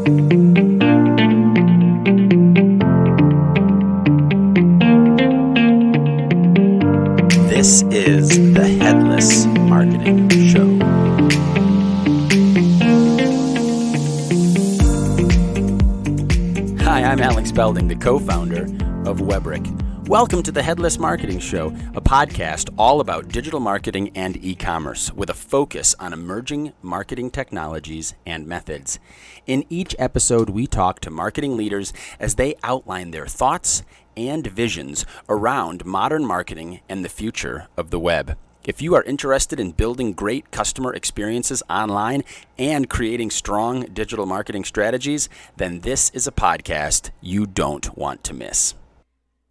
This is the Headless Marketing Show. Hi, I'm Alex Belding, the co-founder of Webrick. Welcome to the Headless Marketing Show, a podcast all about digital marketing and e-commerce with a focus on emerging marketing technologies and methods. In each episode, we talk to marketing leaders as they outline their thoughts and visions around modern marketing and the future of the web. If you are interested in building great customer experiences online and creating strong digital marketing strategies, then this is a podcast you don't want to miss.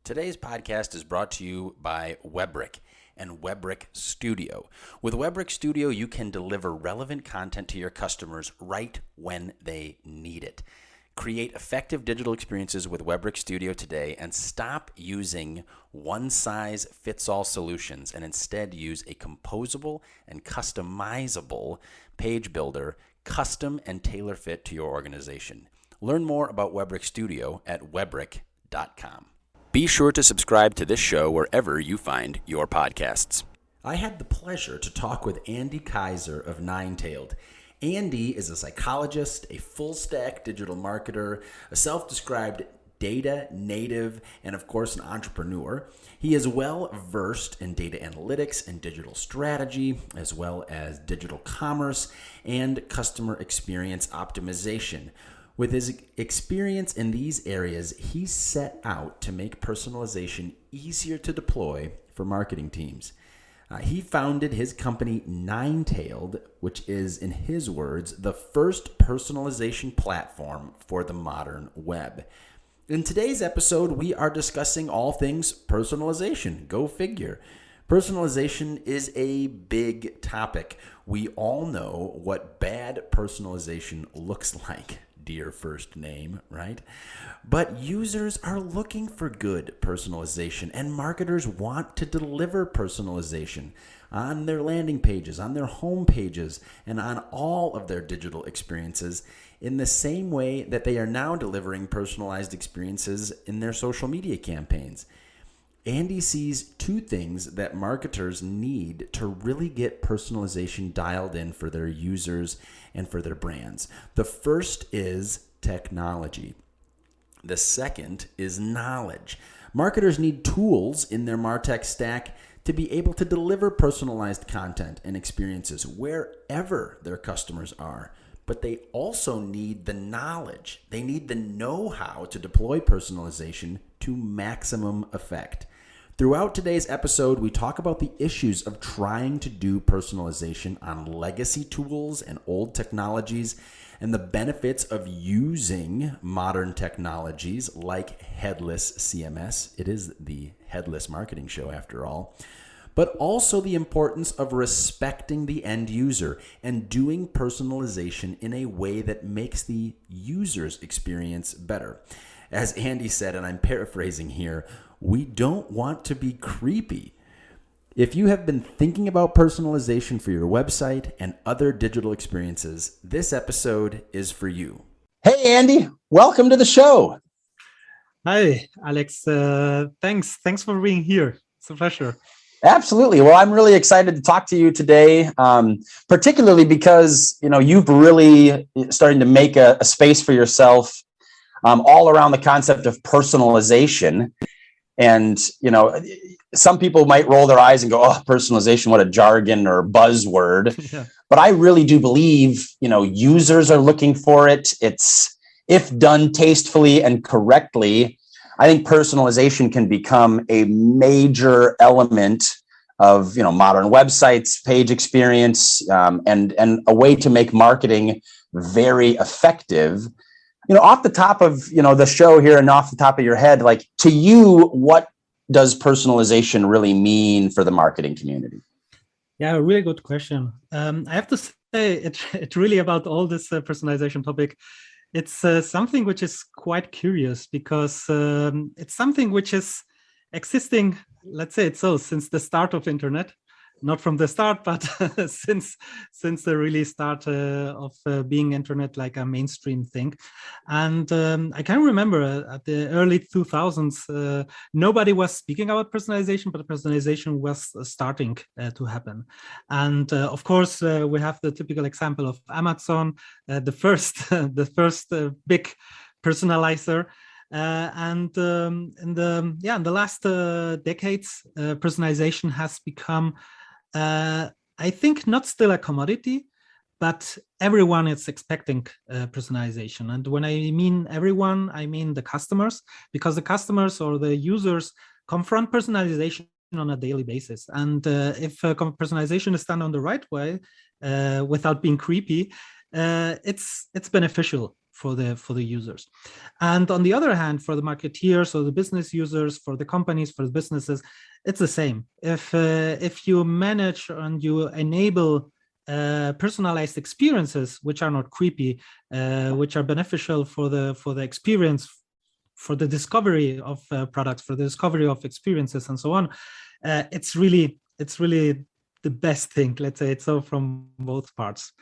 Today's podcast is brought to you by Webrick and Webrick Studio. With Webrick Studio, you can deliver relevant content to your customers right when they need it. Create effective digital experiences with Webrick Studio today and stop using one-size-fits-all solutions and instead use a composable and customizable page builder, custom and tailor-fit to your organization. Learn more about Webrick Studio at webrick.com. Be sure to subscribe to this show wherever you find your podcasts. I had the pleasure to talk with Andy Kaiser of Ninetailed. Andy is a psychologist, a full-stack digital marketer, a self-described data native, and of course an entrepreneur. He is well-versed in data analytics and digital strategy, as well as digital commerce and customer experience optimization. With his experience in these areas, he set out to make personalization easier to deploy for marketing teams. He founded his company Ninetailed, which is, in his words, the first personalization platform for the modern web. In today's episode, we are discussing all things personalization. Go figure. Personalization is a big topic. We all know what bad personalization looks like. Dear first name, right? But users are looking for good personalization, and marketers want to deliver personalization on their landing pages, on their home pages, and on all of their digital experiences in the same way that they are now delivering personalized experiences in their social media campaigns. Andy sees two things that marketers need to really get personalization dialed in for their users and for their brands. The first is technology. The second is knowledge. Marketers need tools in their MarTech stack to be able to deliver personalized content and experiences wherever their customers are. But they also need the knowledge. They need the know-how to deploy personalization to maximum effect. Throughout today's episode, we talk about the issues of trying to do personalization on legacy tools and old technologies and the benefits of using modern technologies like headless CMS. It is the Headless Marketing Show after all. But also the importance of respecting the end user and doing personalization in a way that makes the user's experience better. As Andy said, and I'm paraphrasing here, we don't want to be creepy. If you have been thinking about personalization for your website and other digital experiences, this episode is for you. Hey, Andy, welcome to the show. Hi, Alex. Thanks for being here. It's a pleasure. Absolutely. Well, I'm really excited to talk to you today, particularly because you've really starting to make a space for yourself all around the concept of personalization. And, some people might roll their eyes and go, oh, personalization, what a jargon or buzzword. Yeah. But I really do believe, users are looking for it. It's, if done tastefully and correctly, I think personalization can become a major element of, modern websites, page experience, and a way to make marketing very effective. Off the top of, the show here and off the top of your head, like, to you, what does personalization really mean for the marketing community? Yeah, a really good question. I have to say it's really about all this personalization topic. It's something which is quite curious because it's something which is existing, let's say it's so, since the start of internet. not from the start, but since the really start of being internet like a mainstream thing. And I can remember at the early 2000s, nobody was speaking about personalization, but personalization was starting to happen. And of course, we have the typical example of Amazon, the first big personalizer. And in the last decades, personalization has become, I think, not still a commodity, but everyone is expecting personalization. And when I mean everyone, I mean the customers, because the customers or the users confront personalization on a daily basis. And if personalization is done on the right way, without being creepy, it's beneficial for the users. And on the other hand, for the marketeers or the business users, for the companies, for the businesses, it's the same. If you manage and you enable personalized experiences which are not creepy, which are beneficial for the experience, for the discovery of products, for the discovery of experiences, and so on, it's really the best thing. Let's say it so from both parts.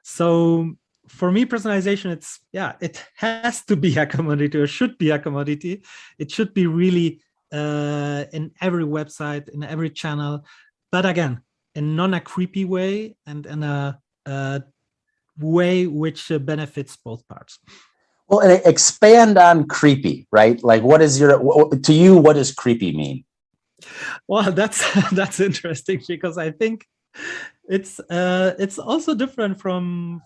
So for me, personalization, it has to be a commodity, or should be a commodity. It should be really in every website, in every channel, but again, in not a creepy way, and in a way which benefits both parts. Well, and expand on creepy, right? Like, what does creepy mean? Well, that's interesting, because I think it's also different from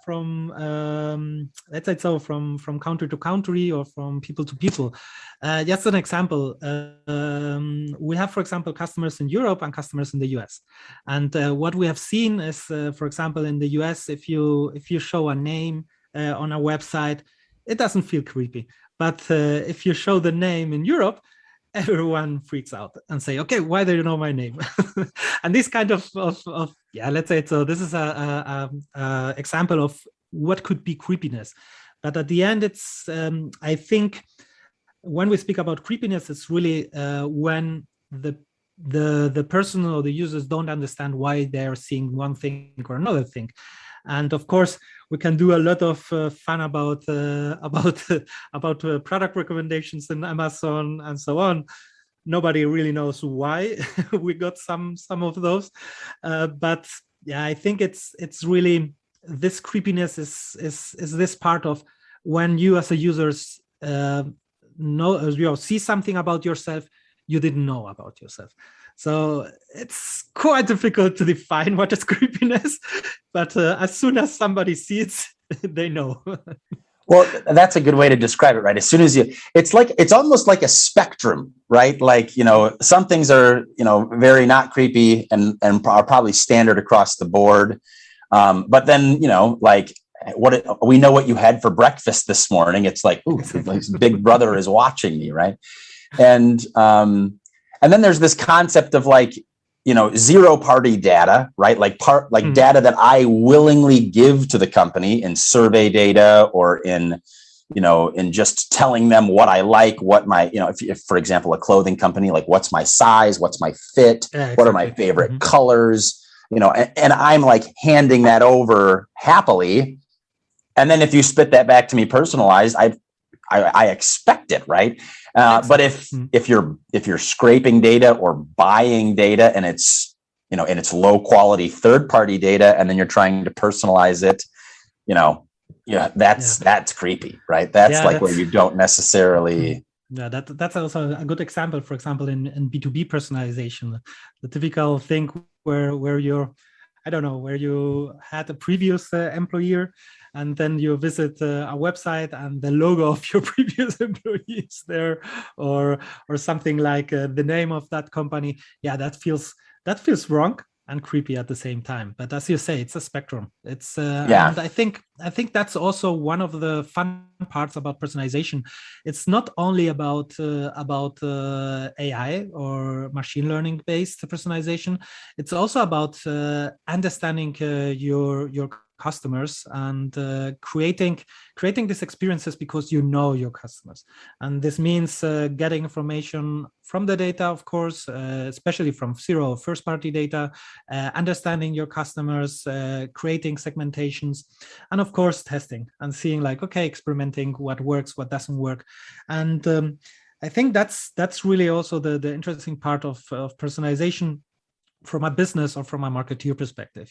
let's say so from country to country, or from people to people. Just an example, we have, for example, customers in Europe and customers in the US, and what we have seen is, for example, in the US, if you show a name on a website, it doesn't feel creepy. But if you show the name in Europe, everyone freaks out and say, okay, why do you know my name? And this kind of let's say so, this is a example of what could be creepiness. But at the end, it's I think when we speak about creepiness, it's really when the person or the users don't understand why they're seeing one thing or another thing. And of course, we can do a lot of fun about product recommendations in Amazon and so on. Nobody really knows why we got some of those, but yeah, I think it's really, this creepiness is this part of when you as a users see something about yourself you didn't know about yourself. So it's quite difficult to define what is creepiness, but as soon as somebody sees it, they know. Well, that's a good way to describe it, right? As soon as it's almost like a spectrum, right? Like, some things are, very not creepy and are probably standard across the board. But then, like, we know what you had for breakfast this morning. It's like, ooh, big brother is watching me, right? And then there's this concept of like, zero party data, right? Like data that I willingly give to the company in survey data, or in just telling them what I like, what my, if for example, a clothing company, like what's my size, what's my fit, exactly. What are my favorite colors, and I'm like handing that over happily. And then if you spit that back to me personalized, I expect it, right? But if you're scraping data or buying data, and it's low quality third party data, and then you're trying to personalize it, that's creepy, right? That's where you don't necessarily. Yeah, that's also a good example. For example, in B2B personalization, the typical thing where you're, I don't know, where you had a previous employer, and then you visit a website and the logo of your previous employee is there, or something like the name of that company. Yeah, that feels wrong and creepy at the same time. But as you say, it's a spectrum. It's and I think that's also one of the fun parts about personalization. It's not only about AI or machine learning based personalization. It's also about understanding your customers and creating these experiences because you know your customers. And this means getting information from the data, of course, especially from zero first-party data, understanding your customers, creating segmentations, and of course testing and seeing like, okay, experimenting what works, what doesn't work. And I think that's really also the interesting part of personalization from a business or from a marketeer perspective,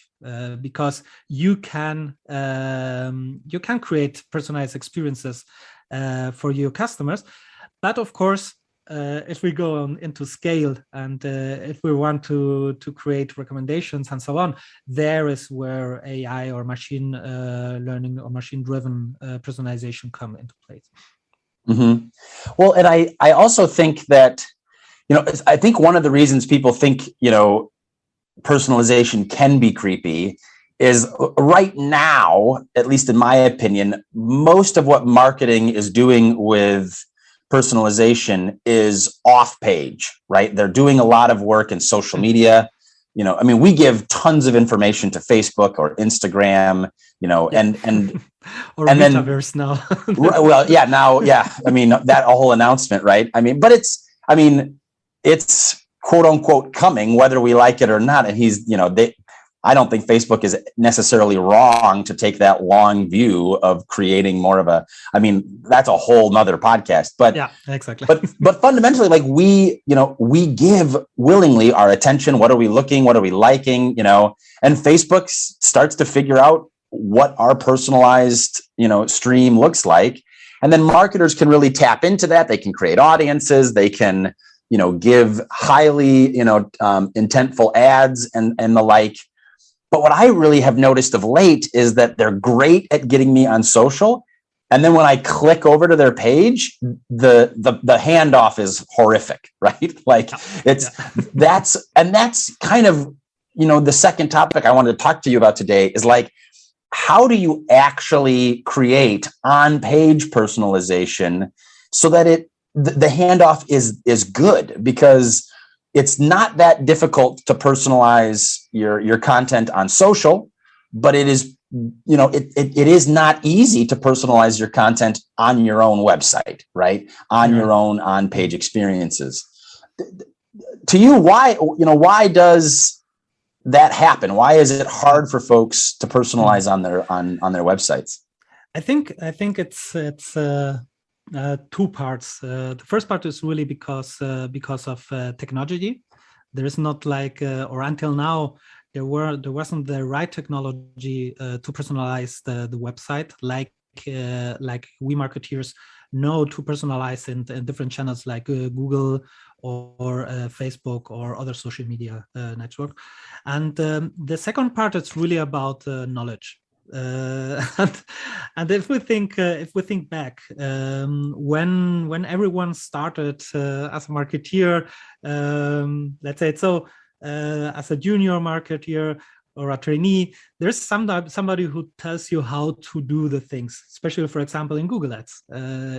because you can create personalized experiences for your customers. But of course, if we go on into scale and if we want to create recommendations and so on, there is where AI or machine learning or machine-driven personalization come into place. Mm-hmm. Well, and I also think that, I think one of the reasons people think, personalization can be creepy is right now, at least in my opinion, most of what marketing is doing with personalization is off page, right? They're doing a lot of work in social media. We give tons of information to Facebook or Instagram, and or and metaverse now. Well, yeah, now, yeah. That whole announcement, right? But it's quote unquote coming, whether we like it or not. And I don't think Facebook is necessarily wrong to take that long view of creating more of that's a whole nother podcast, but yeah, exactly. But fundamentally, like we give willingly our attention. What are we looking? What are we liking? And Facebook starts to figure out what our personalized, stream looks like. And then marketers can really tap into that. They can create audiences. They can, give highly, intentful ads and the like. But what I really have noticed of late is that they're great at getting me on social. And then when I click over to their page, the handoff is horrific, right? Like that's kind of, the second topic I wanted to talk to you about today is like, how do you actually create on-page personalization so that the handoff is good? Because it's not that difficult to personalize your content on social, but it is, it is not easy to personalize your content on your own website, right? On your own on-page experiences. To you, why does that happen? Why is it hard for folks to personalize on their websites? I think it's two parts. The first part is really because of technology. There is not like or until now there wasn't the right technology to personalize the website like we marketeers know to personalize in different channels like Google or Facebook or other social media network. And the second part is really about knowledge. And if we think back, when everyone started as a marketeer, let's say so, as a junior marketeer or a trainee, there's somebody who tells you how to do the things, especially, for example, in Google Ads.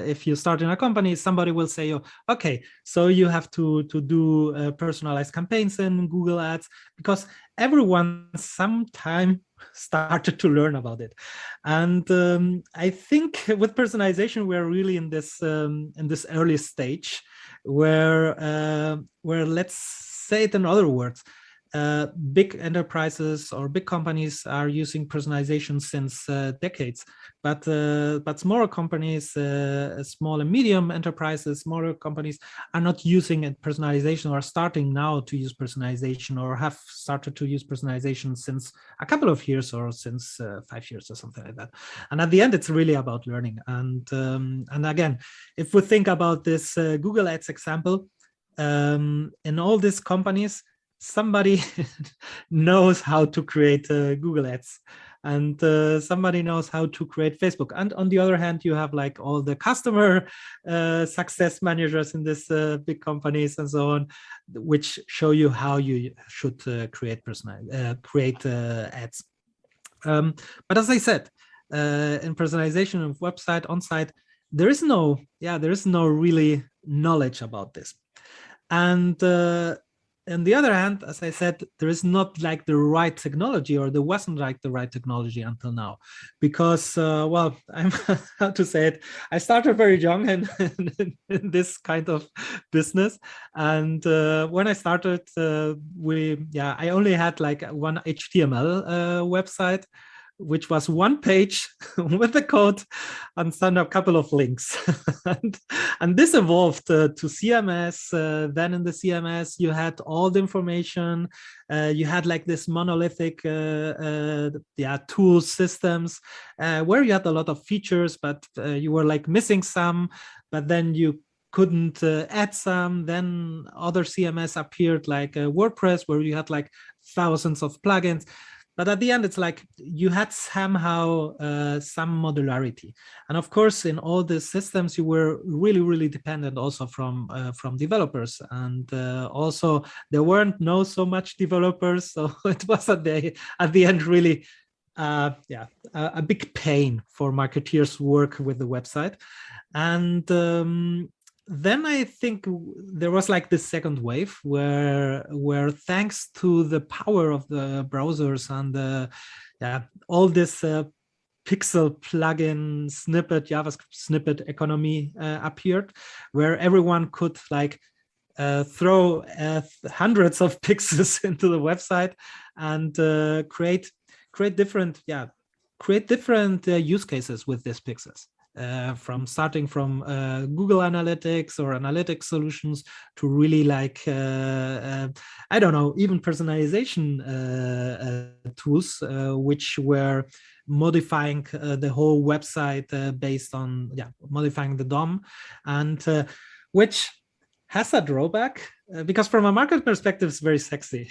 If you start in a company, somebody will say, okay, so you have to do personalized campaigns in Google Ads, because everyone sometime started to learn about it. And I think with personalization, we're really in this early stage where let's say it in other words, big enterprises or big companies are using personalization since decades, but smaller companies, small and medium enterprises, smaller companies are not using personalization, or are starting now to use personalization, or have started to use personalization since a couple of years, or since 5 years or something like that. And at the end, it's really about learning. And again, if we think about this Google Ads example, in all these companies, somebody knows how to create Google Ads, and somebody knows how to create Facebook. And on the other hand, you have like all the customer success managers in these big companies and so on, which show you how you should create ads. But as I said, in personalization of website on-site, there is no really knowledge about this. And on the other hand, as I said, there is not like the right technology, or there wasn't like the right technology until now, because well, I'm how to say it. I started very young in this kind of business, and when I started, I only had like one HTML website, which was one page with the code and some a couple of links. and this evolved to CMS. Then in the CMS, you had all the information. You had like this monolithic tool systems where you had a lot of features, but you were like missing some, but then you couldn't add some. Then other CMS appeared, like WordPress, where you had like thousands of plugins. But at the end, it's like you had somehow some modularity. And of course, in all the systems, you were really, really dependent also from developers. And also, there weren't so much developers. So it was at the end really a big pain for marketeers who work with the website. And then I think there was like this second wave where thanks to the power of the browsers and all this pixel plugin snippet, JavaScript snippet economy appeared, where everyone could like throw hundreds of pixels into the website and create different use cases with these pixels. Starting from Google Analytics or analytics solutions to really like I don't know, even personalization tools, which were modifying the whole website based on modifying the DOM, and which has a drawback because from a market perspective, it's very sexy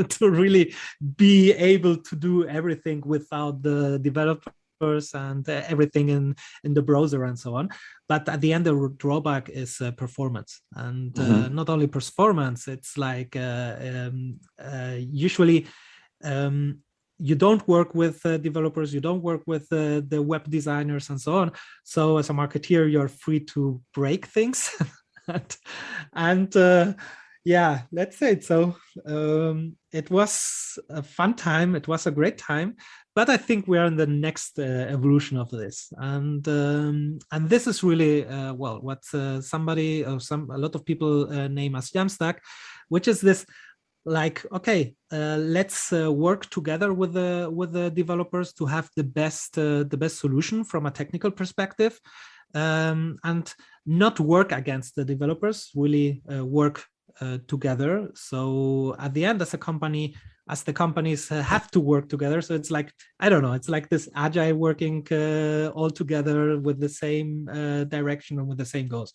to really be able to do everything without the developer and everything in the browser and so on. But at the end, the drawback is performance, and not only performance. It's like usually you don't work with developers, you don't work with the web designers and so on. So as a marketeer, you're free to break things. and let's say it. So it was a fun time. It was a great time. But I think we are in the next evolution of this, and this is really what a lot of people name as Jamstack, which is this like, okay, let's work together with the developers to have the best solution from a technical perspective, and not work against the developers. Really work together. So at the end, as the companies have to work together. So it's like, I don't know, it's like this agile working all together with the same direction and with the same goals.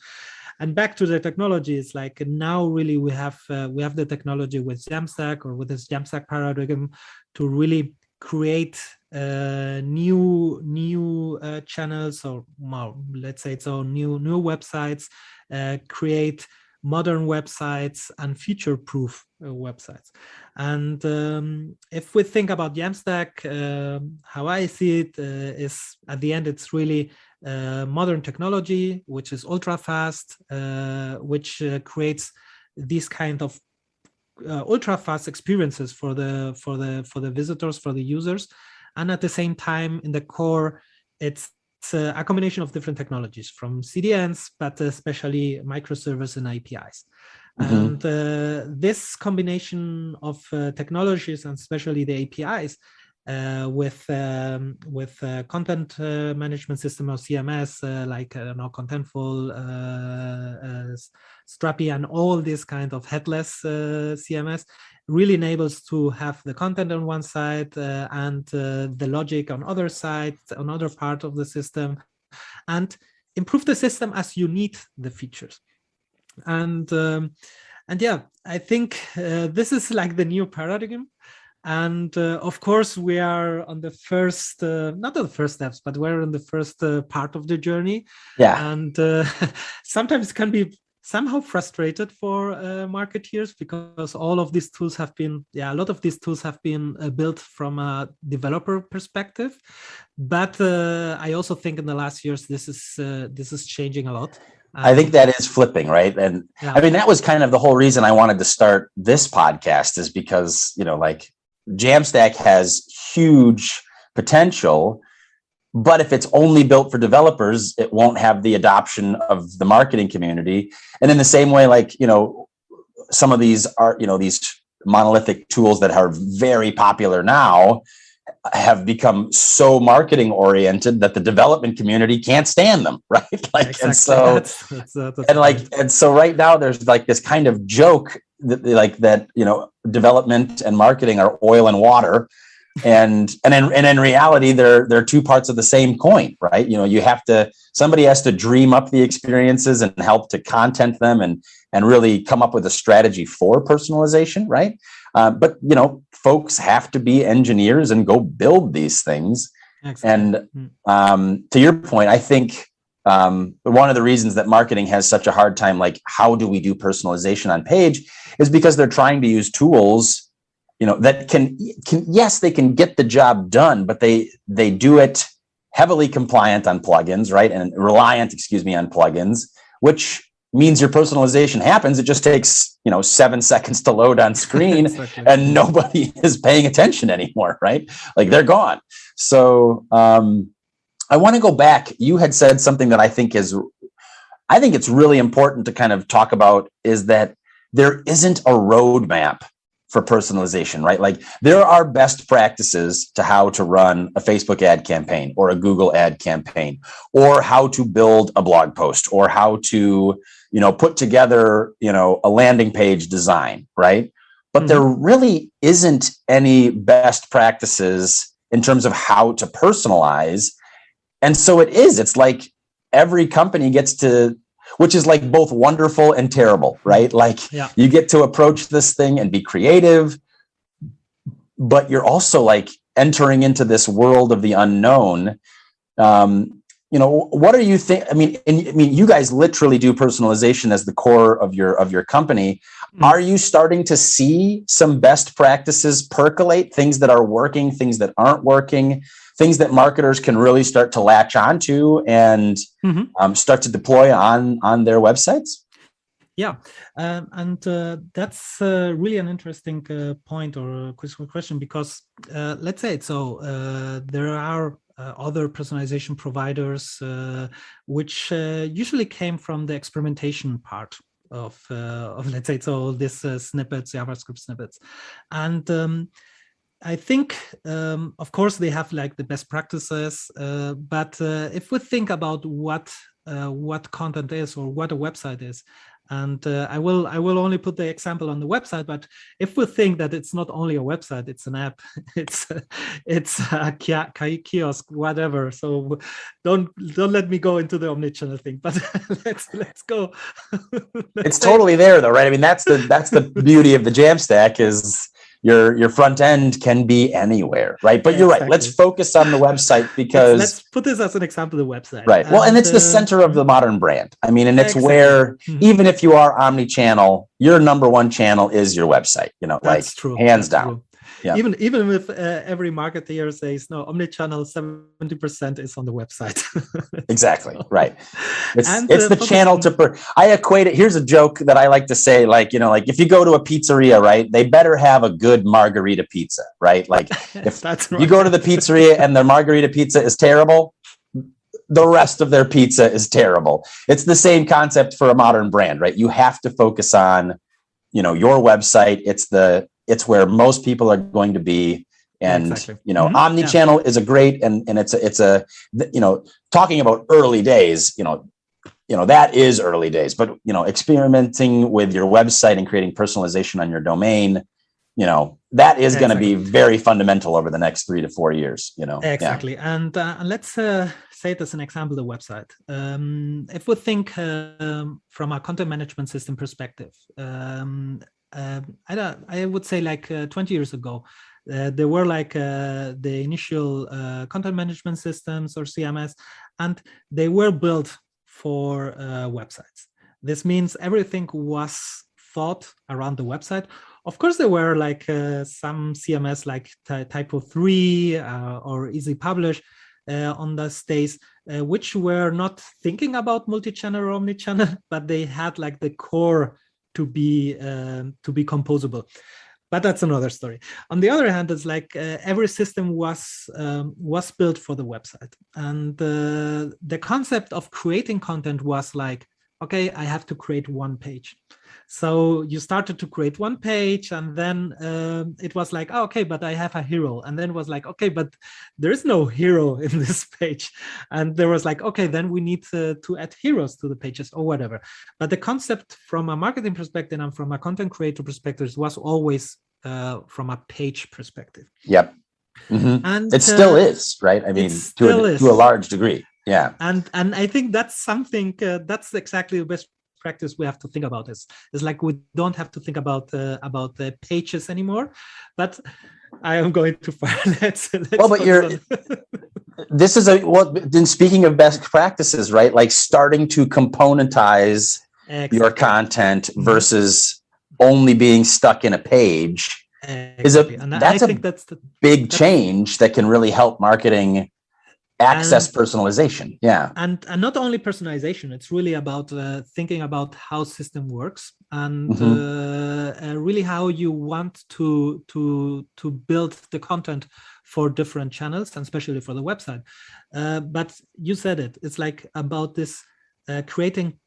And back to the technology, it's like now really we have the technology with Jamstack, or with this Jamstack paradigm, to really create new channels, or well, let's say so new websites, create modern websites and future-proof websites. And if we think about Jamstack, how I see it is at the end, it's really modern technology, which is ultra fast, which creates these kind of ultra fast experiences for the visitors, for the users. And at the same time, in the core, it's a combination of different technologies from CDNs, but especially microservices and APIs. And this combination of technologies, and especially the APIs, with content management system or CMS, like Contentful, Strapi, and all this kind of headless CMS, really enables to have the content on one side and the logic on other side, on other part of the system, and improve the system as you need the features. And I think this is like the new paradigm. And of course, we are on the first, not the first steps, but we're in the first part of the journey. Yeah. And sometimes it can be somehow frustrated for marketeers, because all of these tools have been, a lot of these tools have been built from a developer perspective. But I also think in the last years, this is changing a lot. I think that is flipping, right? And yeah. I mean, that was kind of the whole reason I wanted to start this podcast, is because, like Jamstack has huge potential, but if it's only built for developers, it won't have the adoption of the marketing community. And in the same way, like, some of these are, these monolithic tools that are very popular now have become so marketing oriented that the development community can't stand them, right? Like, exactly. And so, and so right now there's like this kind of joke that, development and marketing are oil and water. And in reality, they're two parts of the same coin, right? Somebody has to dream up the experiences and help to content them and really come up with a strategy for personalization, right? But folks have to be engineers and go build these things. Excellent. And to your point, I think one of the reasons that marketing has such a hard time, like, how do we do personalization on page, is because they're trying to use tools that can yes, they can get the job done, but they do it heavily compliant on plugins, right? And reliant, on plugins, which means your personalization happens. It just takes, 7 seconds to load on screen. Exactly. And nobody is paying attention anymore, right? Like, they're gone. So I want to go back. You had said something that I think it's really important to kind of talk about, is that there isn't a roadmap for personalization, right? Like, there are best practices to how to run a Facebook ad campaign or a Google ad campaign, or how to build a blog post, or how to, put together, a landing page design, right? But there really isn't any best practices in terms of how to personalize. And so it's like every company gets to, which is like both wonderful and terrible, right? Like, you get to approach this thing and be creative, but you're also like entering into this world of the unknown. What do you think? I mean, you guys literally do personalization as the core of your company. Are you starting to see some best practices percolate, things that are working, things that aren't working, things that marketers can really start to latch onto and start to deploy on their websites? Yeah, and that's really an interesting point or question, because let's say there are other personalization providers which usually came from the experimentation part of let's say this snippets, JavaScript snippets, and I think, of course, they have like the best practices, but if we think about what content is, or what a website is, and I will only put the example on the website, but if we think that it's not only a website, it's an app, it's a kiosk, whatever. So don't let me go into the omnichannel thing, but let's go. It's totally there, though, right? I mean, that's the beauty of the Jamstack, is your front end can be anywhere, right? But you're right. Let's focus on the website, because let's put this as an example, the website. Right. Well, and it's the center of the modern brand. I mean, and it's where, even if you are omni-channel, your number one channel is your website, That's like true. hands down. True. Yeah. Even with every marketer says, no, omnichannel 70% is on the website. Exactly. Right. It's the channel to. I equate it. Here's a joke that I like to say, like, like if you go to a pizzeria, right, they better have a good margarita pizza, right? Like, if you go to the pizzeria and their margarita pizza is terrible, the rest of their pizza is terrible. It's the same concept for a modern brand, right? You have to focus on, your website. It's where most people are going to be. And, omni-channel is a great, and it's a, talking about early days, that is early days, but, experimenting with your website and creating personalization on your domain, that is going to be very fundamental over the next 3 to 4 years, Exactly. Yeah. And let's say it as an example, the website. If we think from a content management system perspective, I would say like 20 years ago, there were like the initial content management systems, or CMS, and they were built for websites. This means everything was thought around the website. Of course, there were like some CMS like Typo 3 or Easy Publish, on those days, which were not thinking about multi-channel or omni-channel, but they had like the core to be composable. But that's another story. On the other hand, it's like every system was built for the website, and the concept of creating content was like, okay, I have to create one page. So you started to create one page, and then it was like, oh, okay, but I have a hero. And then it was like, okay, but there is no hero in this page. And there was like, okay, then we need to add heroes to the pages or whatever. But the concept from a marketing perspective and from a content creator perspective was always from a page perspective. Yep. Mm-hmm. And it still is, right? I mean, to a large degree. Yeah. And I think that's something, that's exactly the best practice we have to think about. Is like we don't have to think about the pages anymore. But I am going too far. Let's well, but this is then speaking of best practices, right? Like starting to componentize your content versus only being stuck in a page that's a big change that can really help marketing access personalization. Yeah. And not only personalization, it's really about thinking about how system works and really how you want to build the content for different channels, and especially for the website. But you said it's like about this creating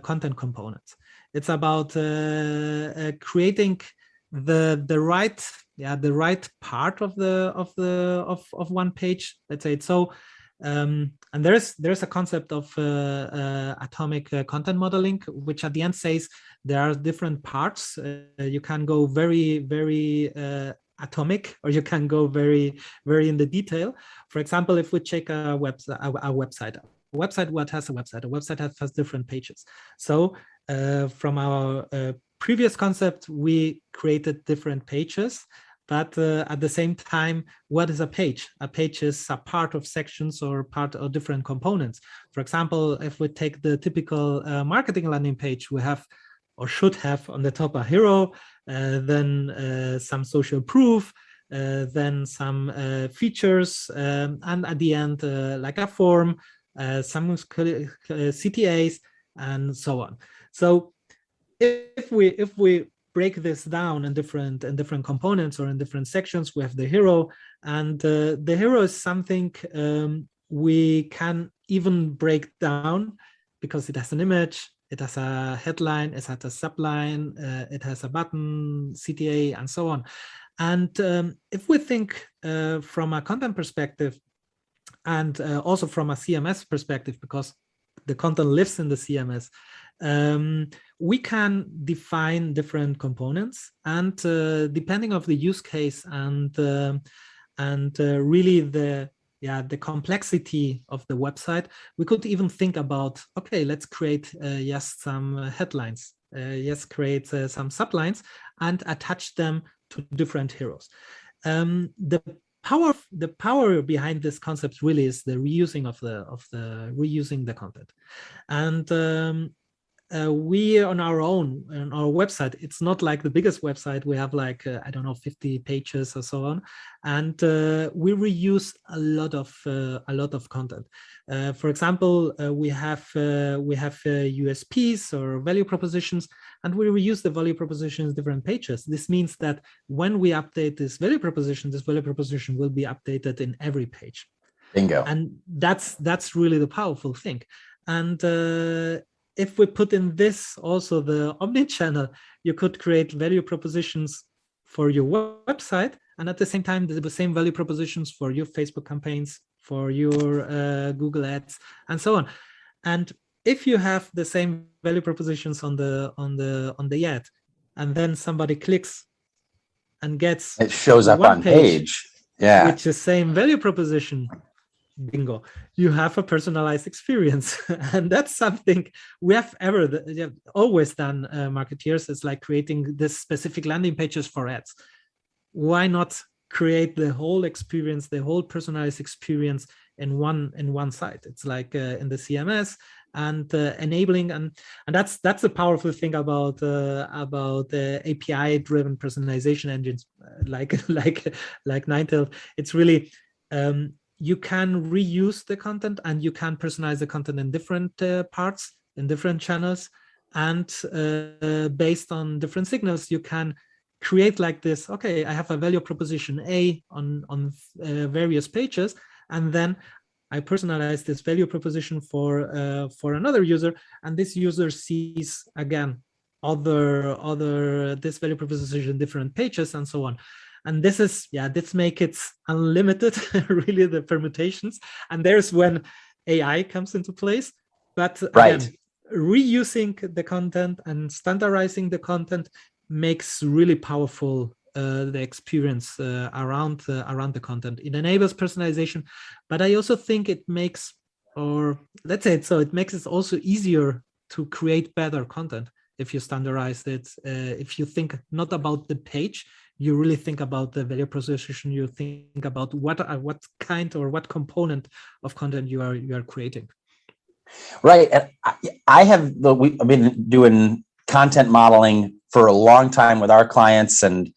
content components. It's about creating the right part of one page. Let's say it's so. And there's a concept of atomic content modeling, which at the end says there are different parts. You can go very, very atomic, or you can go very, very in the detail. For example, if we check a website, what has a website? A website has different pages. So from our previous concept, we created different pages. But at the same time, what is a page? A page is a part of sections or part of different components. For example, if we take the typical marketing landing page, we have or should have on the top a hero, then some social proof, then some features, and at the end, like a form, some CTAs, and so on. So if we break this down in different components or in different sections, we have the hero, and the hero is something we can even break down because it has an image, it has a headline, it has a subline, it has a button, CTA, and so on. And if we think from a content perspective and also from a CMS perspective, because the content lives in the CMS, we can define different components, and depending on the use case and really the complexity of the website, we could even think about, okay, let's create some headlines, create some sublines and attach them to different heroes. The power behind this concept really is the reusing of the content. And we on our website, it's not like the biggest website. We have like 50 pages or so on, and we reuse a lot of content. For example, we have USPs or value propositions, and we reuse the value propositions different pages. This means that when we update this value proposition will be updated in every page. Bingo. And that's really the powerful thing. And if we put in this also the omni-channel, you could create value propositions for your website, and at the same time, the same value propositions for your Facebook campaigns, for your Google ads, and so on. And if you have the same value propositions on the ad, and then somebody clicks and gets it shows up on page, which is same value proposition. Bingo, you have a personalized experience. And that's something we have always done, marketeers. It's like creating this specific landing pages for ads. Why not create the whole experience, the whole personalized experience in one site? It's like in the CMS, and enabling, and that's a powerful thing about API driven personalization engines like Ninetailed. It's really you can reuse the content and you can personalize the content in different parts, in different channels. And based on different signals, you can create like this. Okay, I have a value proposition A on various pages, and then I personalize this value proposition for another user, and this user sees again other this value proposition different pages and so on. And this is this make it unlimited, really, the permutations. And there's when AI comes into place. But again, reusing the content and standardizing the content makes really powerful the experience around the content. It enables personalization, but I also think it makes, or let's say it so, it makes it also easier to create better content if you standardize it. If you think not about the page, you really think about the value proposition. You think about what kind or what component of content you are creating. Right. And I've been doing content modeling for a long time with our clients, and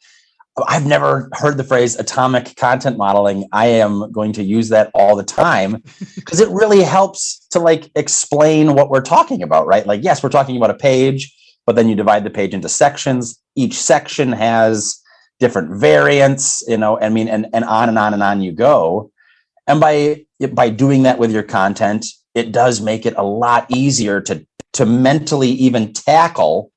I've never heard the phrase atomic content modeling. I am going to use that all the time because it really helps to like explain what we're talking about, right? Like, yes, we're talking about a page, but then you divide the page into sections. Each section has different variants, and on and on you go. And by doing that with your content, it does make it a lot easier to mentally even tackle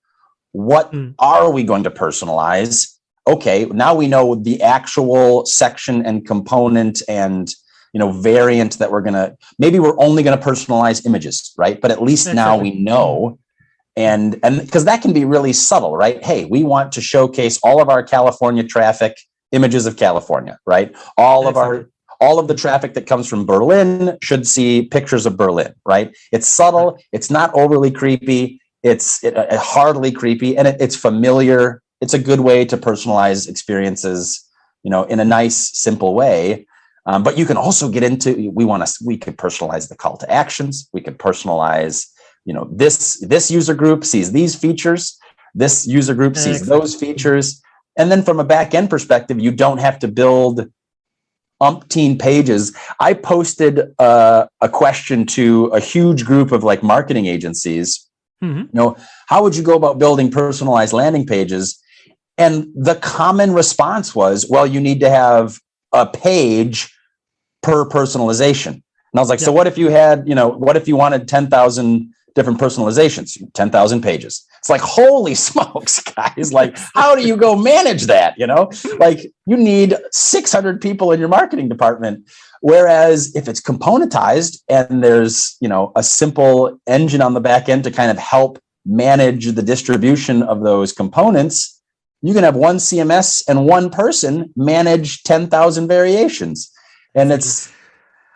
what are we going to personalize. Okay, now we know the actual section and component and variant that maybe we're only going to personalize images, right? But at least now we know. And because that can be really subtle, right? Hey, we want to showcase all of our California traffic, images of California, right? All of the traffic that comes from Berlin should see pictures of Berlin, right? It's subtle. It's not overly creepy. It's hardly creepy, and it's familiar. It's a good way to personalize experiences, in a nice, simple way. But you can also get into, we could personalize the call to actions. We could personalize, this user group sees these features. This user group sees those features. And then from a back end perspective, you don't have to build umpteen pages. I posted a question to a huge group of like marketing agencies. How would you go about building personalized landing pages? And the common response was, well, you need to have a page per personalization. And I was like, so what if you had, what if you wanted 10,000 different personalizations, 10,000 pages? It's like, holy smokes, guys. Like, how do you go manage that? Like you need 600 people in your marketing department. Whereas if it's componentized and there's, a simple engine on the back end to kind of help manage the distribution of those components, you can have one CMS and one person manage 10,000 variations. And it's,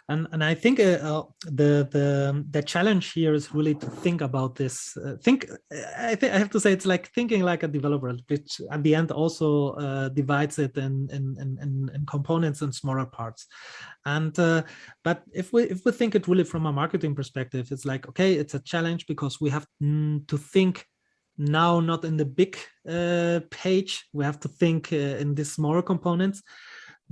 and I think the challenge here is really to think about this. I have to say it's like thinking like a developer, which at the end also divides it in components and smaller parts. And but if we think it really from a marketing perspective, it's like, okay, it's a challenge because we have to think now not in the big page. We have to think in these smaller components.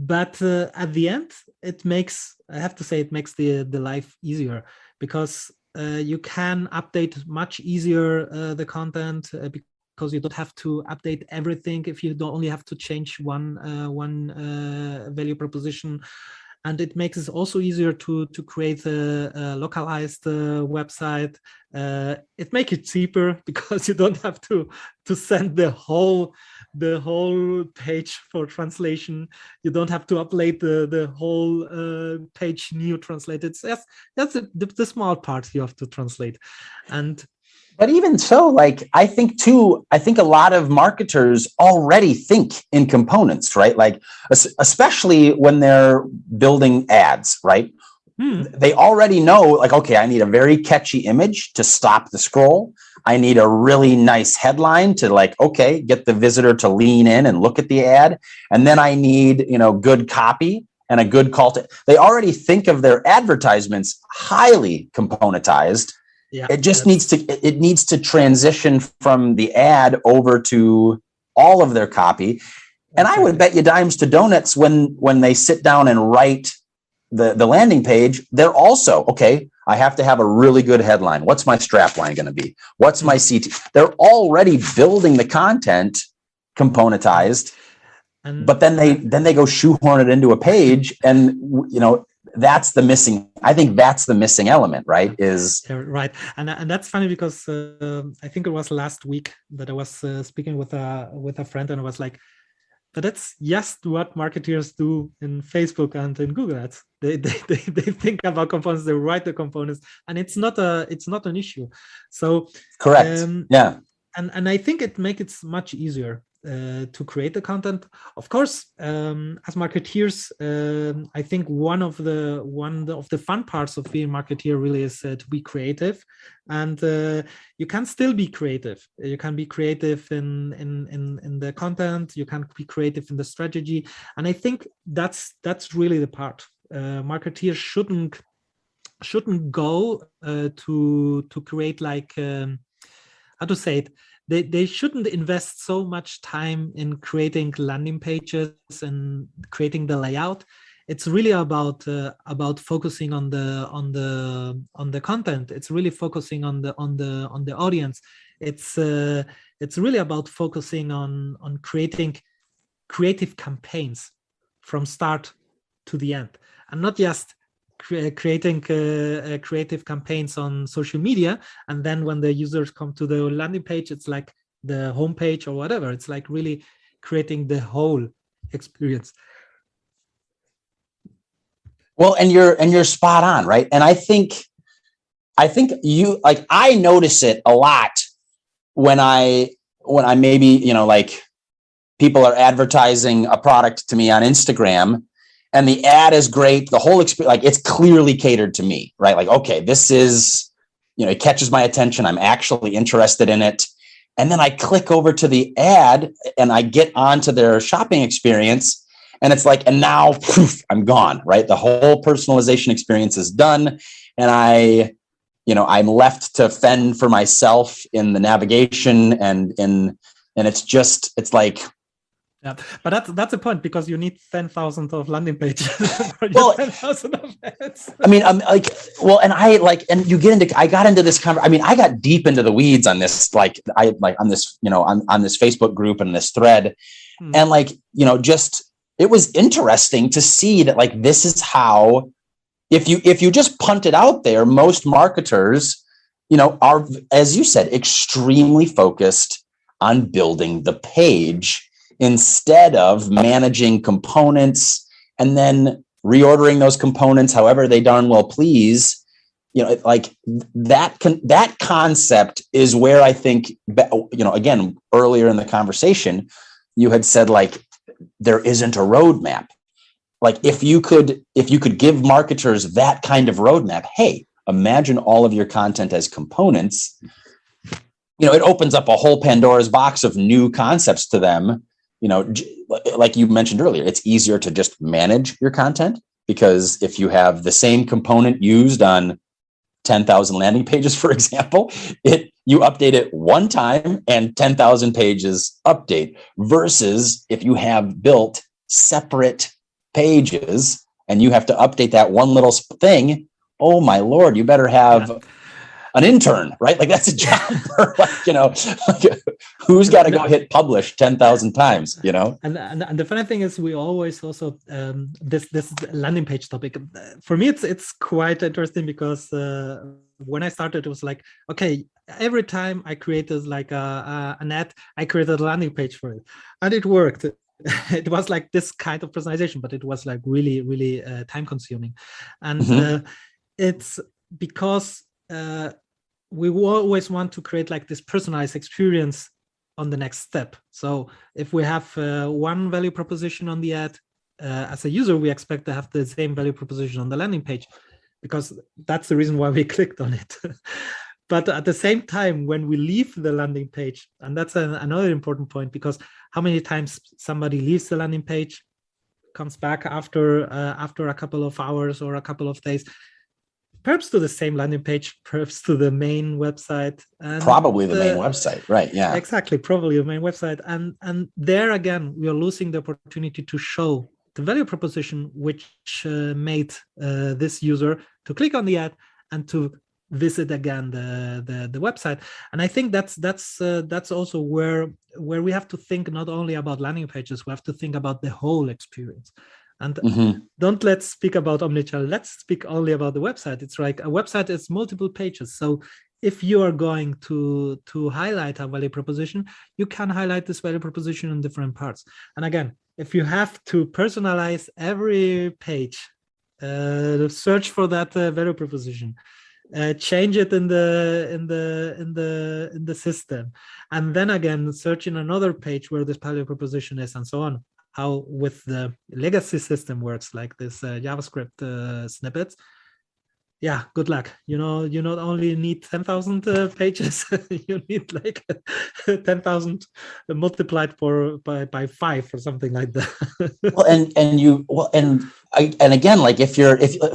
But at the end, it makes the life easier because you can update much easier the content because you don't have to update everything if you don't only have to change one value proposition. And it makes it also easier to create a localized website. It makes it cheaper because you don't have to send the whole page for translation. You don't have to upload the whole page new translated. That's the small part you have to translate. But even so, like, I think a lot of marketers already think in components, right? Like, especially when they're building ads, right? They already know, like, okay, I need a very catchy image to stop the scroll. I need a really nice headline to, like, okay, get the visitor to lean in and look at the ad. And then I need, good copy and a good call to. They already think of their advertisements highly componentized. Yeah, it just needs to transition from the ad over to all of their copy. And I would bet you dimes to donuts when they sit down and write the landing page, they're also, okay, I have to have a really good headline. What's my strap line going to be? What's my CT? They're already building the content componentized, but then they go shoehorn it into a page, and that's the missing. I think that's the missing element, right? Right, and that's funny because I think it was last week that I was speaking with a friend, and I was like, but that's just what marketeers do in Facebook and in Google Ads. They think about components, they write the components, and it's not an issue. So correct. Yeah. And I think it makes it much easier to create the content. Of course, as marketeers, I think one of the fun parts of being a marketeer really is to be creative, and you can still be creative. You can be creative in the content. You can be creative in the strategy, and I think that's really the part. Marketeers shouldn't go to create like how to say it. They shouldn't invest so much time in creating landing pages and creating the layout. It's really about focusing on the content. It's really focusing on the audience. It's really about focusing on creating creative campaigns from start to the end, and not just creating creative campaigns on social media, and then when the users come to the landing page, it's like the homepage or whatever. It's like really creating the whole experience. Well, and you're spot on, right? And I think you, like, I notice it a lot when I maybe, like, people are advertising a product to me on Instagram, and the ad is great. The whole experience, like, it's clearly catered to me, right? Like, okay, this is, it catches my attention. I'm actually interested in it. And then I click over to the ad and I get onto their shopping experience, and it's like, and now poof, I'm gone, right? The whole personalization experience is done. And I'm left to fend for myself in the navigation and it's like, yeah, but that's the point, because you need 10,000 of landing pages. Well, 10,000 of ads. I mean, I'm like, well, and I got into this conversation. I got deep into the weeds on this, on this Facebook group and this thread. And it was interesting to see that, like, this is how, if you just punt it out there, most marketers, are, as you said, extremely focused on building the page instead of managing components and then reordering those components however they darn well please. Like that concept is where I think, again, earlier in the conversation, you had said, like, there isn't a roadmap. Like, if you could give marketers that kind of roadmap, hey, imagine all of your content as components. It opens up a whole Pandora's box of new concepts to them. Like you mentioned earlier, it's easier to just manage your content, because if you have the same component used on 10,000 landing pages, for example, you update it one time and 10,000 pages update, versus if you have built separate pages and you have to update that one little thing. Oh my Lord, you better have an intern, right? Like, that's a job for, who's got to go hit publish 10,000 times, And the funny thing is, we always also this landing page topic. For me, it's quite interesting, because when I started, it was like, okay, every time I created like an ad, I created a landing page for it, and it worked. It was like this kind of personalization, but it was like really, really time consuming, and it's because we always want to create like this personalized experience on the next step. So if we have one value proposition on the ad, as a user, we expect to have the same value proposition on the landing page, because that's the reason why we clicked on it. But at the same time, when we leave the landing page, and that's another important point, because how many times somebody leaves the landing page, comes back after a couple of hours or a couple of days, perhaps to the same landing page, perhaps to the main website. And probably the main website, right? Yeah, exactly, probably the main website. And there again, we are losing the opportunity to show the value proposition which made this user to click on the ad and to visit again the website. And I think that's also where we have to think not only about landing pages, we have to think about the whole experience. And let's speak about omnichannel, let's speak only about the website. It's like a website is multiple pages. So if you are going to highlight a value proposition, you can highlight this value proposition in different parts. And again, if you have to personalize every page, search for that value proposition, change it in the system, and then again search in another page where this value proposition is, and so on. How with the legacy system works, like this JavaScript snippets. Yeah, good luck. You not only need 10,000 pages, you need like 10,000 multiplied by 5 or something like that. And again, like if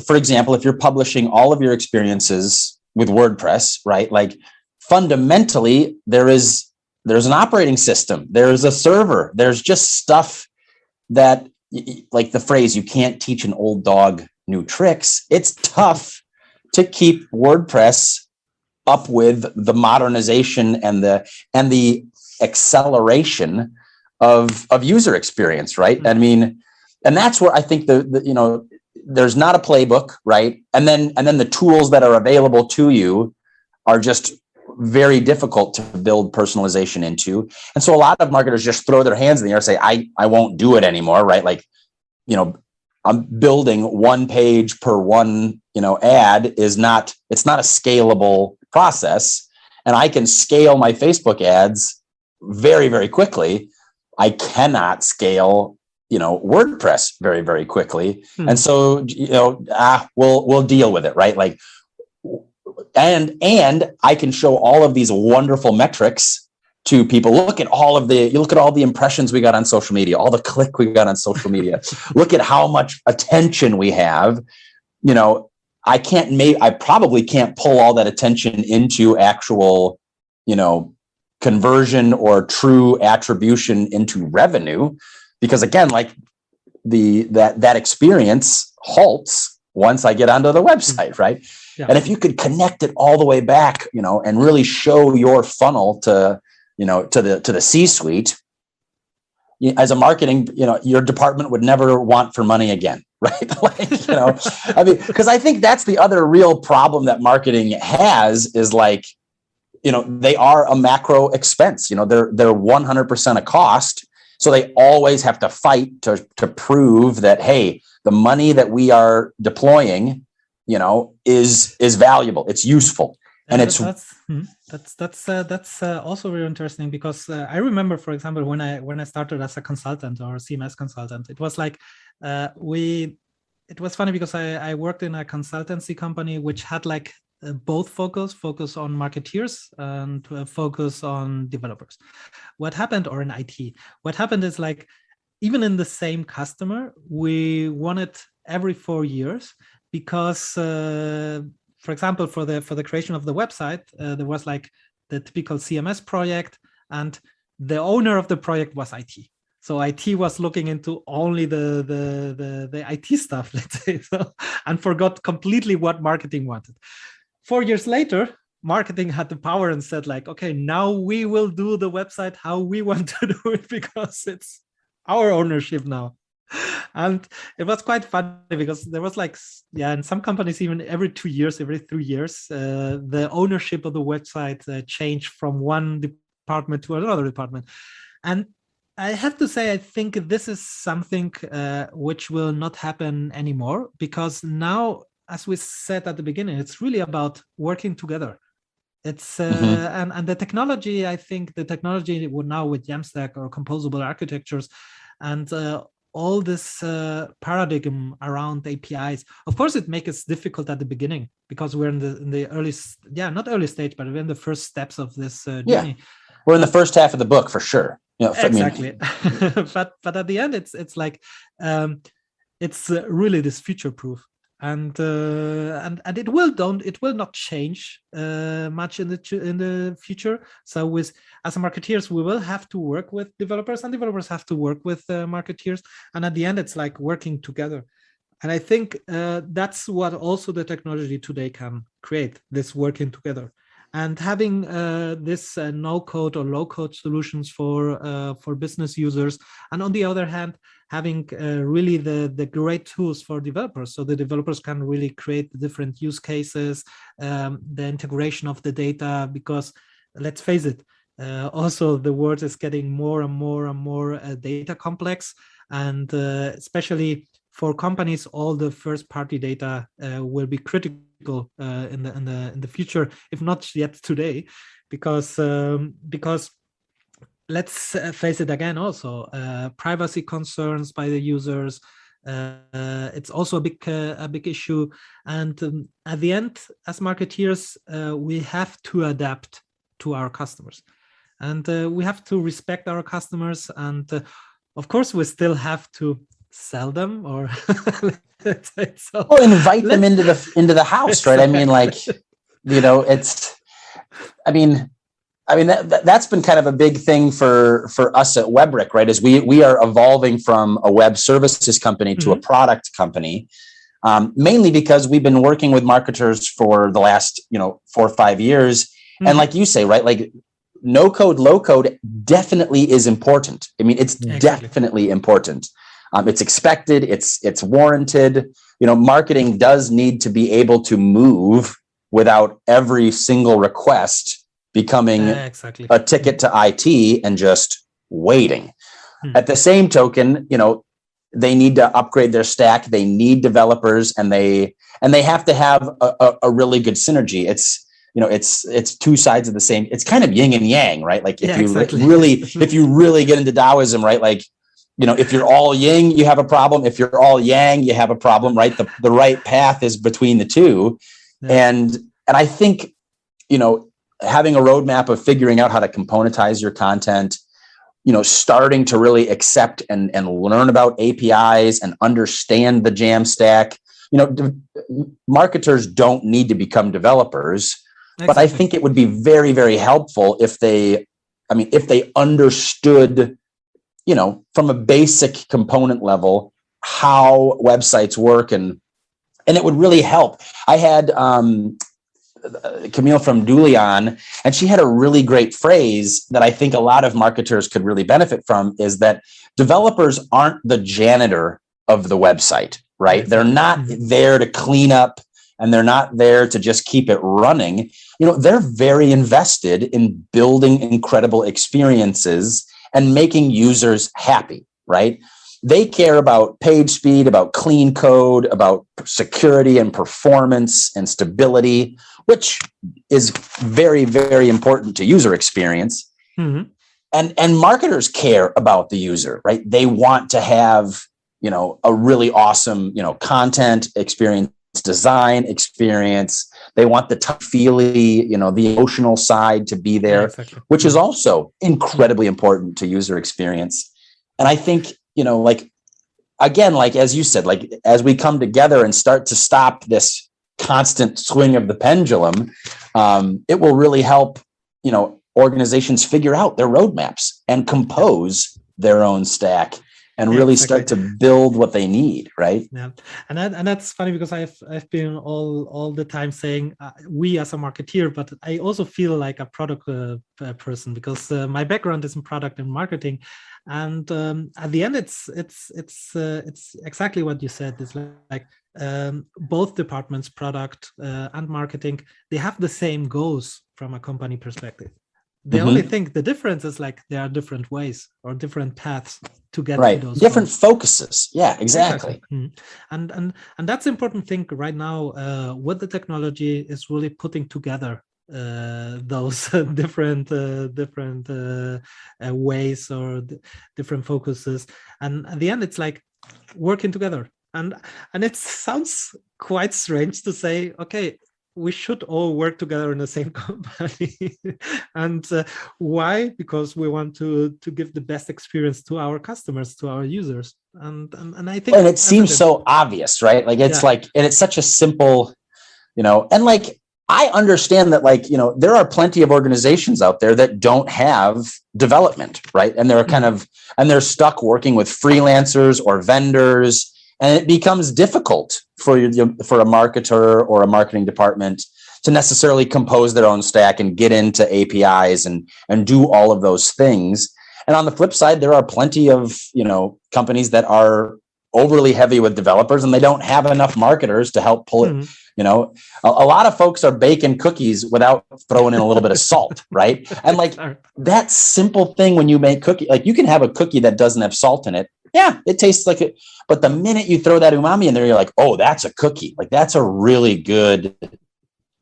for example, if you're publishing all of your experiences with WordPress, right? Like fundamentally, there's an operating system, there's a server, there's just stuff that, like the phrase, you can't teach an old dog new tricks. It's tough to keep WordPress up with the modernization and the acceleration of user experience, right? I mean, and that's where I think there's not a playbook, right? And then the tools that are available to you are just very difficult to build personalization into. And so a lot of marketers just throw their hands in the air and say, I won't do it anymore, right? Like, I'm building one page per one, ad it's not a scalable process. And I can scale my Facebook ads very, very quickly. I cannot scale, WordPress very, very quickly. And so, we'll deal with it, right? Like, and I can show all of these wonderful metrics to people. Look at all the impressions we got on social media, all the click we got on social media. Look at how much attention we have. I probably can't pull all that attention into actual, conversion or true attribution into revenue, because again, like that experience halts once I get onto the website, right? Yeah. And if you could connect it all the way back, and really show your funnel to the C-suite, as a marketing, your department would never want for money again, right? Like, I mean, because I think that's the other real problem that marketing has is like, they are a macro expense. They're 100% a cost. So they always have to fight to prove that, hey, the money that we are deploying, is valuable. It's useful. And that's also really interesting, because I remember, for example, when I started as a consultant or CMS consultant, it was like it was funny because I worked in a consultancy company which had like both focus on marketeers and focus on developers. What happened, or in IT, what happened is like, even in the same customer, we won it every 4 years because for example, for the creation of the website, there was like the typical CMS project, and the owner of the project was IT. So IT was looking into only the IT stuff, let's say, and forgot completely what marketing wanted. 4 years later, marketing had the power and said like, okay, now we will do the website how we want to do it, because it's our ownership now. And it was quite funny because there was like, in some companies, even every 2 years, every 3 years, the ownership of the website changed from one department to another department. And I have to say, I think this is something which will not happen anymore, because now, as we said at the beginning, it's really about working together. It's and the technology, I think the technology now with Jamstack or composable architectures and all this paradigm around APIs, of course, it makes it difficult at the beginning, because we're in the early, not early stage, but we're in the first steps of this journey. We're in the first half of the book for sure. Exactly. but at the end, it's like it's really this future proof. and it will not change much in the future. So as marketeers, we will have to work with developers, and developers have to work with marketeers, and at the end it's like working together. And I think that's what also the technology today can create, this working together. And having this no-code or low-code solutions for business users, and on the other hand, having really the great tools for developers, so the developers can really create the different use cases, the integration of the data, because let's face it, also the world is getting more and more and more data complex, and especially for companies, all the first-party data will be critical in the future, if not yet today, because let's face it again. Also, privacy concerns by the users. It's also a big issue, and at the end, as marketeers, we have to adapt to our customers, and we have to respect our customers, and of course, we still have to sell them, or let's say so. Or invite them into the house, right? Exactly. I mean, like, it's. I mean, that's been kind of a big thing for us at Webrick, right? Is we are evolving from a web services company to a product company, mainly because we've been working with marketers for the last 4 or 5 years, and like you say, right, like no code, low code definitely is important. I mean, it's definitely important. It's expected. It's warranted. Marketing does need to be able to move without every single request becoming a ticket to IT and just waiting. At the same token, they need to upgrade their stack. They need developers, and they have to have a really good synergy. It's two sides of the same. It's kind of yin and yang, right? Like if you really get into Taoism, right? Like, if you're all yin, you have a problem. If you're all yang, you have a problem, right? The right path is between the two. Yeah. And I think, having a roadmap of figuring out how to componentize your content, starting to really accept and learn about APIs and understand the Jamstack. Marketers don't need to become developers, but I think it would be very, very helpful if they understood, from a basic component level, how websites work, and it would really help. I had Camille from Dooley on, and she had a really great phrase that I think a lot of marketers could really benefit from, is that developers aren't the janitor of the website, right? They're not there to clean up, and they're not there to just keep it running. They're very invested in building incredible experiences and making users happy, right? They care about page speed, about clean code, about security and performance and stability, which is very, very important to user experience. And marketers care about the user, right? They want to have, a really awesome, content experience, design experience. They want the touch-feely, the emotional side to be there, which is also incredibly important to user experience. And I think, again, like, as you said, like, as we come together and start to stop this constant swing of the pendulum, it will really help, organizations figure out their roadmaps and compose their own stack and really start to build what they need, right? Yeah, and that's funny, because I've been all the time saying we as a marketeer, but I also feel like a product person, because my background is in product and marketing, and at the end, it's exactly what you said. It's like both departments, product and marketing, they have the same goals from a company perspective. The only thing, the difference is like there are different ways or different paths to get to those different goals. Focuses. Yeah, exactly. And that's the important thing right now with the technology, is really putting together those different ways or different focuses, and at the end it's like working together. And it sounds quite strange to say, okay, we should all work together in the same company. And why? Because we want to give the best experience to our customers, to our users. And I think, and it seems so obvious, right? Like it's like, and it's such a simple, and like, I understand that, like, there are plenty of organizations out there that don't have development, right? And they're and they're stuck working with freelancers or vendors. And it becomes difficult for a marketer or a marketing department to necessarily compose their own stack and get into APIs and do all of those things. And on the flip side, there are plenty of, companies that are overly heavy with developers and they don't have enough marketers to help pull it. A lot of folks are baking cookies without throwing in a little bit of salt, right? And like that simple thing, when you make cookie, like you can have a cookie that doesn't have salt in it. Yeah, it tastes like it. But the minute you throw that umami in there, you're like, oh, that's a cookie. Like that's a really good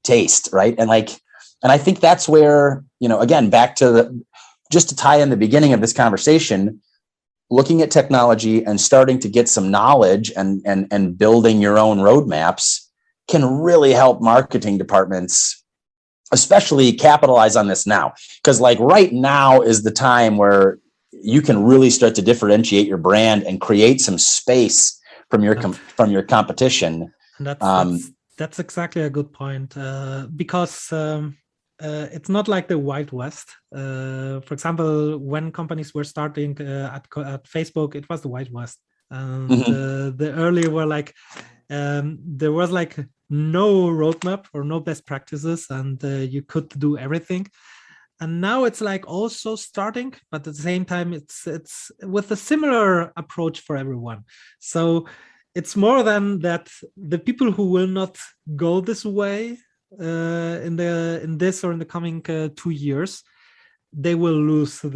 taste, right? And I think that's where, again, back to just to tie in the beginning of this conversation, looking at technology and starting to get some knowledge and building your own roadmaps can really help marketing departments, especially capitalize on this now. Because like right now is the time where you can really start to differentiate your brand and create some space from your competition. That's exactly a good point, because it's not like the Wild West. For example, when companies were starting at Facebook, it was the Wild West. And the early were like, there was like no roadmap or no best practices, and you could do everything. And now it's like also starting, but at the same time, it's with a similar approach for everyone. So it's more than that the people who will not go this way in this or in the coming 2 years, they will lose they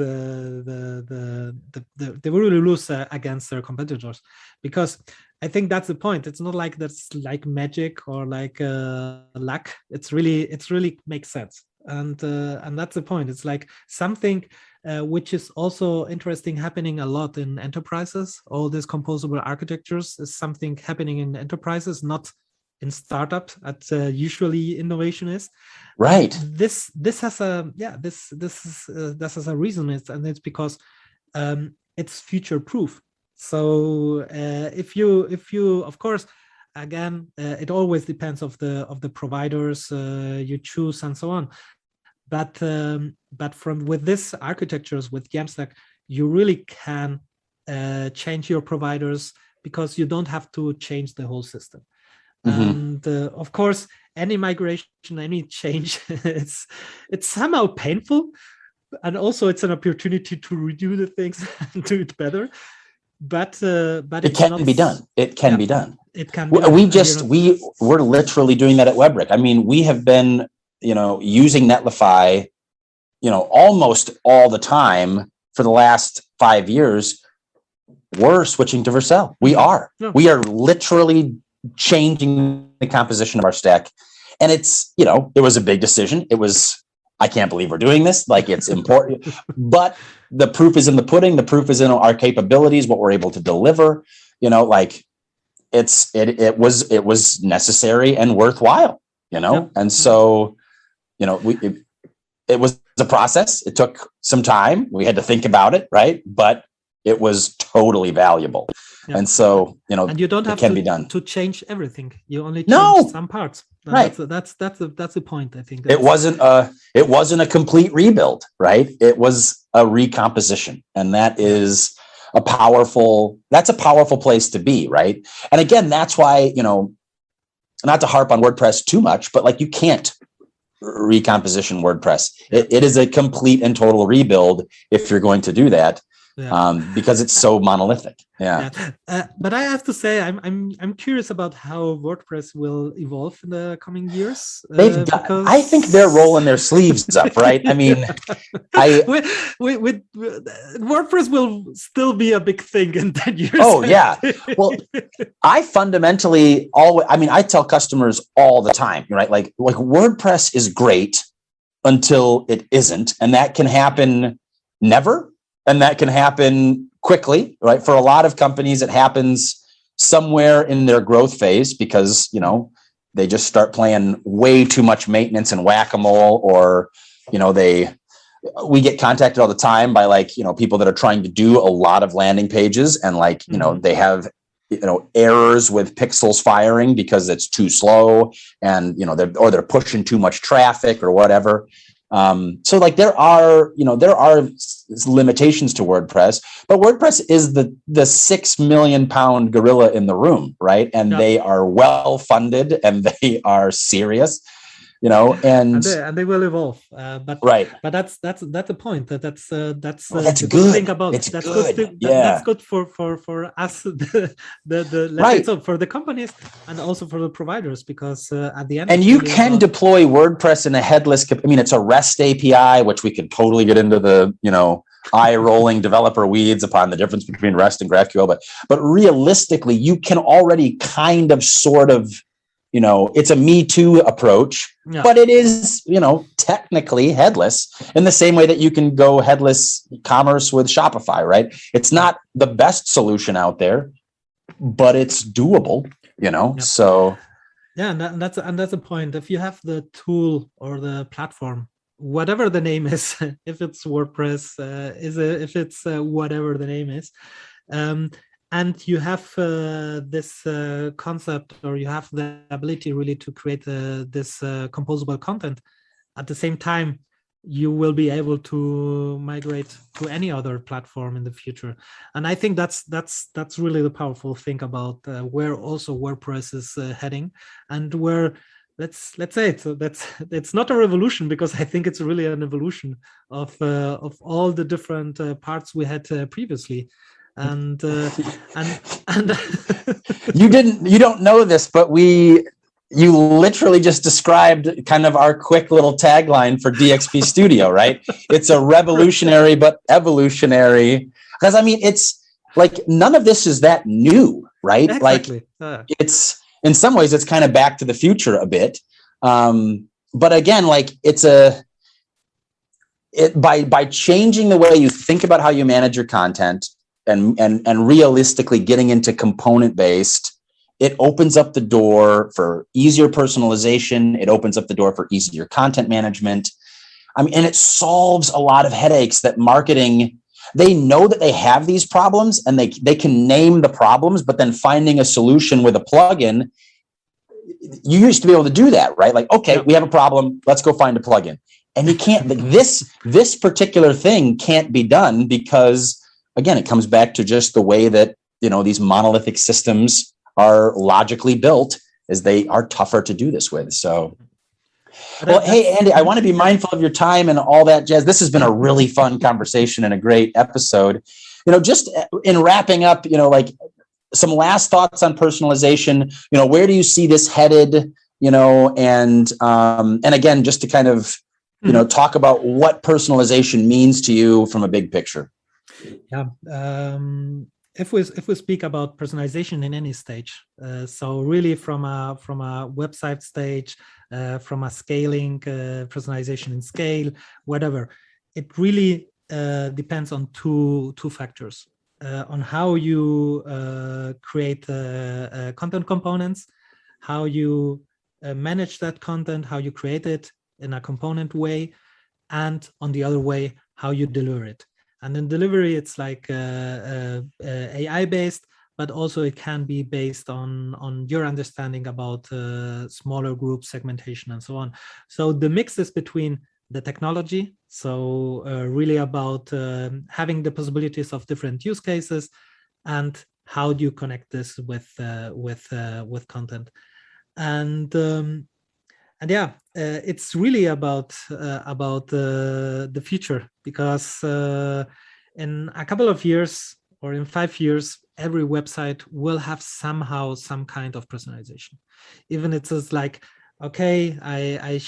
will lose against their competitors, because I think that's the point. It's not like that's like magic or like luck. It's really makes sense. And that's the point. It's like something which is also interesting, happening a lot in enterprises. All these composable architectures is something happening in enterprises, not in startups. At usually innovation is right. This has a this has a reason. It's because it's future proof. So if you of course. Again, it always depends of the providers you choose and so on. But from with this architectures with Jamstack, you really can change your providers, because you don't have to change the whole system. And of course, any migration, any change, it's somehow painful, and also it's an opportunity to redo the things and do it better. But it can be done. It can be done. It can be done. We're literally doing that at Webrick. I mean, we have been, using Netlify, almost all the time for the last 5 years. We're switching to Vercel. We are literally changing the composition of our stack. And it's, it was a big decision. It was, I can't believe we're doing this. Like, it's important, but the proof is in the pudding. The proof is in our capabilities, what we're able to deliver. It was necessary and worthwhile. And so, it was a process. It took some time. We had to think about it, right? But it was totally valuable. Yeah. And so, and you don't have be done to change everything. You only change some parts. Right. That's the point. I think it wasn't a complete rebuild, right? It was a recomposition, and that is a powerful place to be, right? And again, that's why, not to harp on WordPress too much, but like, you can't recomposition WordPress. It is a complete and total rebuild if you're going to do that. Because it's so monolithic. But I have to say, I'm curious about how WordPress will evolve in the coming years. I think they're rolling their sleeves up, right? I mean, WordPress will still be a big thing in 10 years. Oh yeah. Well, I fundamentally I tell customers all the time, right? Like WordPress is great until it isn't, and that can happen never. And that can happen quickly, right? For a lot of companies, it happens somewhere in their growth phase because, they just start playing way too much maintenance and whack-a-mole, or, we get contacted all the time by people that are trying to do a lot of landing pages, and they have errors with pixels firing because it's too slow, and they're pushing too much traffic or whatever. So there are limitations to WordPress, but WordPress is the £6 million gorilla in the room, right? And they are well funded, and they are serious, and they will evolve. But that's the point. That's the good good thing about it's that's good. good. Yeah. That's good for us, let's say so, for the companies and also for the providers, because at the end. And you can deploy WordPress in a headless. It's a REST API, which we could totally get into the eye-rolling developer weeds upon the difference between REST and GraphQL. But realistically, you can already kind of sort of. It's a Me Too approach, but it is, technically headless, in the same way that you can go headless commerce with Shopify, right? It's not the best solution out there, but it's doable, so. Yeah, and that's a point. If you have the tool or the platform, whatever the name is, if it's WordPress, if it's whatever the name is, and you have this concept, or you have the ability really to create this composable content, at the same time, you will be able to migrate to any other platform in the future. And I think that's really the powerful thing about where also WordPress is heading, and where let's say it's not a revolution, because I think it's really an evolution of all the different parts we had previously. And you don't know this, but you literally just described kind of our quick little tagline for DXP Studio, right? It's a revolutionary but evolutionary, because it's none of this is that new, right? Exactly. It's, in some ways, it's kind of back to the future a bit, but again, it's by changing the way you think about how you manage your content, and realistically getting into component based, it opens up the door for easier personalization. It opens up the door for easier content management. And it solves a lot of headaches that marketing, they know that they have these problems, and they can name the problems, but then finding a solution with a plugin, you used to be able to do that, right? We have a problem, let's go find a plugin. And you can't, this particular thing can't be done, because again, it comes back to just the way that, these monolithic systems are logically built, as they are tougher to do this with. So, well, hey, Andy, I want to be mindful of your time and all that jazz. This has been a really fun conversation and a great episode. Just in wrapping up, some last thoughts on personalization. Where do you see this headed? And again, just to kind of, talk about what personalization means to you from a big picture. Yeah. If we speak about personalization in any stage, so really from a website stage, from a scaling personalization in scale, whatever, it really depends on two factors: on how you create content components, how you manage that content, how you create it in a component way, and on the other way, how you deliver it. And in delivery, it's AI based, but also it can be based on your understanding about smaller group segmentation and so on. So the mix is between the technology, so really about having the possibilities of different use cases, and how do you connect this with content. And yeah, it's really about the future, because in a couple of years, or in 5 years, every website will have somehow some kind of personalization. Even it's just okay, I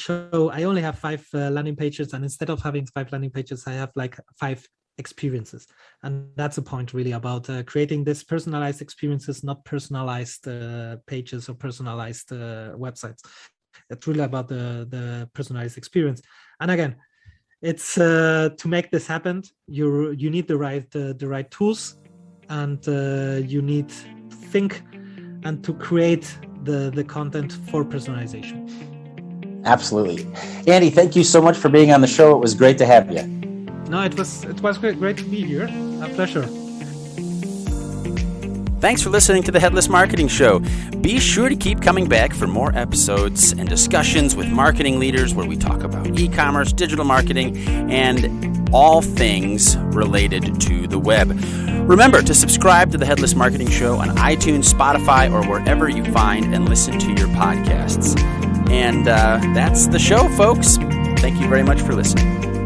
only have 5 landing pages, and instead of having 5 landing pages, I have 5 experiences. And that's the point really about creating this personalized experiences, not personalized pages or personalized websites. It's really about the personalized experience. And again, it's to make this happen, you need the right tools, and you need to think and to create the content for personalization. Absolutely. Andy, thank you so much for being on the show. It was great to have you. No, it was great to be here. A pleasure. Thanks for listening to the Headless Marketing Show. Be sure to keep coming back for more episodes and discussions with marketing leaders where we talk about e-commerce, digital marketing, and all things related to the web. Remember to subscribe to the Headless Marketing Show on iTunes, Spotify, or wherever you find and listen to your podcasts. And that's the show, folks. Thank you very much for listening.